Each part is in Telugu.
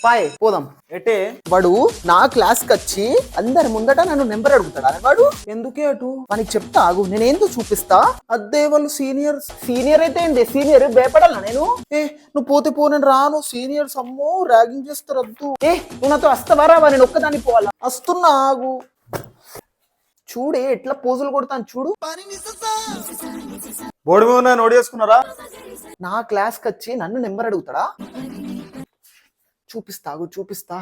పాయ్ పోదాం. ఎటే? వాడు నా క్లాస్ కి వచ్చి అందరి ముందట నన్ను నెంబర్ అడుగుతాడా వాడు? ఎందుకే అటు? మనకి చెప్తా ఆగు, నేనేందో చూపిస్తా. అద్దే వాళ్ళు సీనియర్ అయితే ఏంటి సీనియర్ భయపడాలా నేను? నువ్వు పోతే పో, నేను రాను. సీనియర్స్ అమ్మో ర్యాగింగ్ చేస్తారు, వద్దు. నువ్వు నాతో వస్తావా రావా? నేను ఒక్కదాన్ని పోవాలా? వస్తున్నా ఆగు. చూడే ఎట్లా పోజులు కొడతాను చూడు. బోర్డు మీద నోట్ చేసుకున్నారా? నా క్లాస్ కి వచ్చి నన్ను నెంబర్ అడుగుతాడా? చూపిస్తా.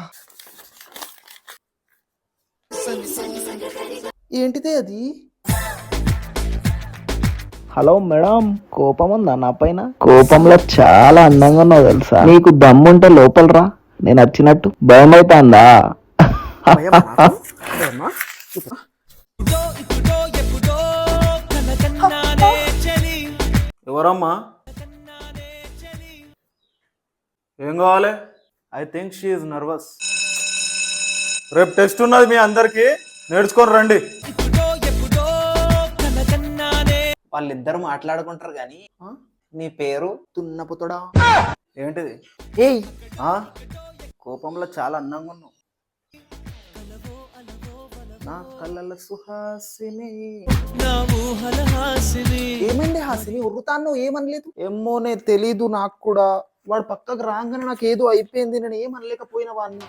ఏంటిదే అది? హలో మేడం, కోపం ఉందా నా పైన? కోపంలో చాలా అందంగా ఉన్నావు తెలుసా. నీకు దమ్ముంటే లోపల రా, నేను వచ్చినట్టు. భయం అవుతుందా? ఎవరమ్మా? ఏం కావాలి? I think she is nervous. రేపు టెస్ట్ ఉన్నది మీ అందరికి, నేర్చుకొని రండి. వాళ్ళిద్దరు మాట్లాడుకుంటారు గాని నీ పేరు తున్నపుతుడా ఏంటిది? ఏయ్ కోపంలో చాలా అందంగా ఉన్నావు. నా కళ్ళల సుహాసిని. ఏమైంది హాసిని? ఉర్రుతాను ఏమనలేదు. ఏమోనే తెలీదు నాకు కూడా. వాడు పక్కకు రాగానే నాకు ఏదో అయిపోయింది, నేను ఏమనలేకపోయిన వాడిని.